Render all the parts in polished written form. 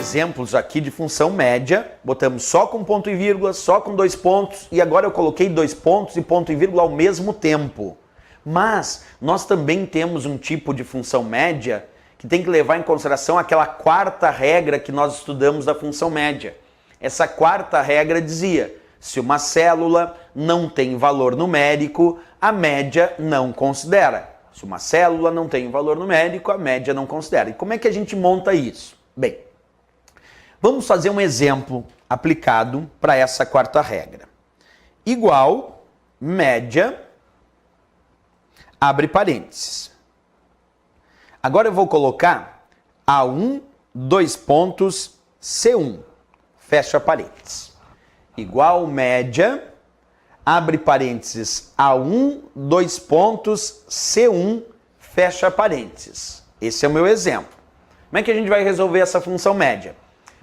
exemplos aqui de função média, botamos só com ponto e vírgula, só com 2 pontos, e agora eu coloquei 2 pontos e ponto e vírgula ao mesmo tempo. Mas nós também temos um tipo de função média que tem que levar em consideração aquela quarta regra que nós estudamos da função média. Essa quarta regra dizia: se uma célula não tem valor numérico, a média não considera. Se uma célula não tem valor numérico, a média não considera. E como é que a gente monta isso? Bem, vamos fazer um exemplo aplicado para essa quarta regra. Igual, média, abre parênteses. Agora eu vou colocar A1, 2 pontos, C1, fecha parênteses. Igual, média, abre parênteses, A1, 2 pontos, C1, fecha parênteses. Esse é o meu exemplo. Como é que a gente vai resolver essa função média?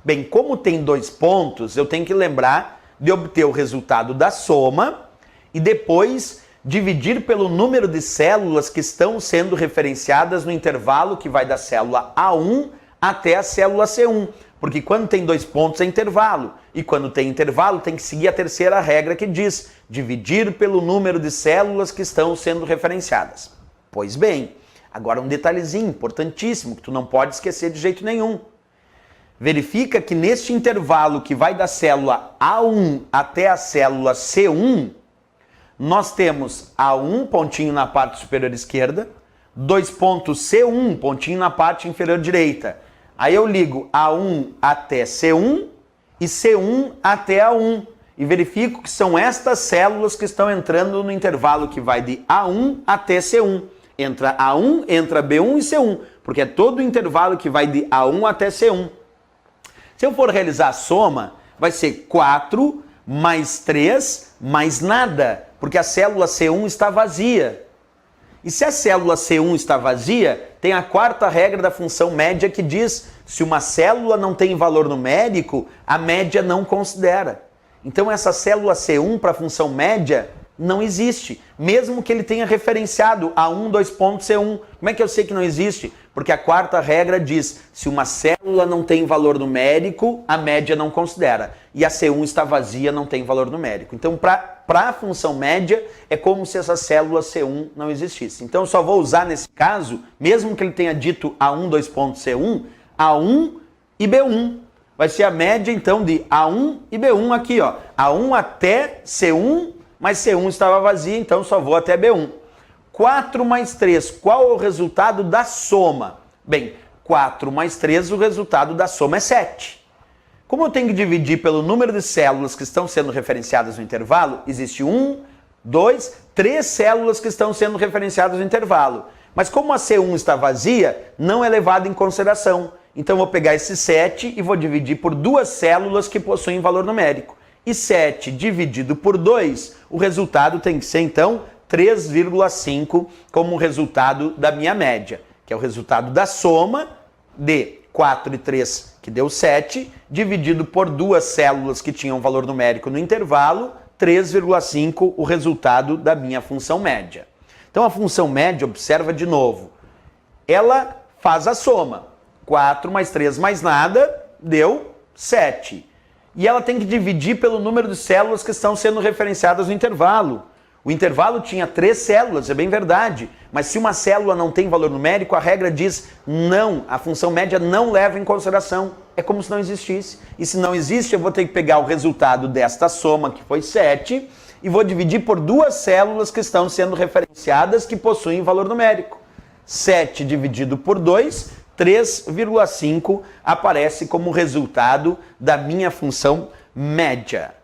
Bem, como tem 2 pontos, eu tenho que lembrar de obter o resultado da soma e depois dividir pelo número de células que estão sendo referenciadas no intervalo que vai da célula A1 até a célula C1. Porque quando tem 2 pontos é intervalo, e quando tem intervalo tem que seguir a terceira regra que diz dividir pelo número de células que estão sendo referenciadas. Pois bem, agora um detalhezinho importantíssimo que tu não pode esquecer de jeito nenhum. Verifica que neste intervalo que vai da célula A1 até a célula C1, nós temos A1, pontinho na parte superior esquerda, 2 pontos C1, pontinho na parte inferior direita. Aí eu ligo A1 até C1 e C1 até A1 e verifico que são estas células que estão entrando no intervalo que vai de A1 até C1. Entra A1, entra B1 e C1, porque é todo o intervalo que vai de A1 até C1. Se eu for realizar a soma, vai ser 4 mais 3 mais nada, porque a célula C1 está vazia. E se a célula C1 está vazia, tem a quarta regra da função média que diz: se uma célula não tem valor numérico, a média não considera. Então essa célula C1 para a função média não existe, mesmo que ele tenha referenciado A1, 2 pontos C1. Como é que eu sei que não existe? Porque a quarta regra diz: se uma célula não tem valor numérico, a média não considera. E a C1 está vazia, não tem valor numérico. Então, para a função média, é como se essa célula C1 não existisse. Então, eu só vou usar nesse caso, mesmo que ele tenha dito A1, 2 pontos C1, A1 e B1. Vai ser a média, então, de A1 e B1 aqui, ó. A1 até C1, mas C1 estava vazia, então só vou até B1. 4 mais 3, qual é o resultado da soma? Bem, 4 mais 3, o resultado da soma é 7. Como eu tenho que dividir pelo número de células que estão sendo referenciadas no intervalo, existe 1, 2, 3 células que estão sendo referenciadas no intervalo. Mas como a C1 está vazia, não é levado em consideração. Então eu vou pegar esse 7 e vou dividir por 2 células que possuem valor numérico. E 7 dividido por 2, o resultado tem que ser, então, 3,5 como resultado da minha média, que é o resultado da soma de 4 e 3, que deu 7, dividido por 2 células que tinham valor numérico no intervalo, 3,5 o resultado da minha função média. Então a função média, observa de novo, ela faz a soma. 4 mais 3 mais nada, deu 7. E ela tem que dividir pelo número de células que estão sendo referenciadas no intervalo. O intervalo tinha 3 células, é bem verdade, mas se uma célula não tem valor numérico, a regra diz não, a função média não leva em consideração, é como se não existisse. E se não existe, eu vou ter que pegar o resultado desta soma, que foi 7, e vou dividir por 2 células que estão sendo referenciadas que possuem valor numérico. 7 dividido por 2, 3,5 aparece como resultado da minha função média.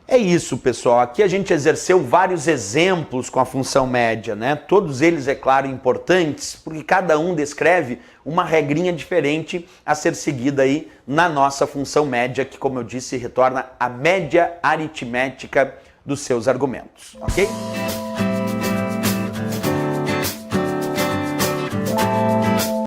É isso, pessoal. Aqui a gente exerceu vários exemplos com a função média, né? Todos eles, é claro, importantes, porque cada um descreve uma regrinha diferente a ser seguida aí na nossa função média, que, como eu disse, retorna a média aritmética dos seus argumentos, ok?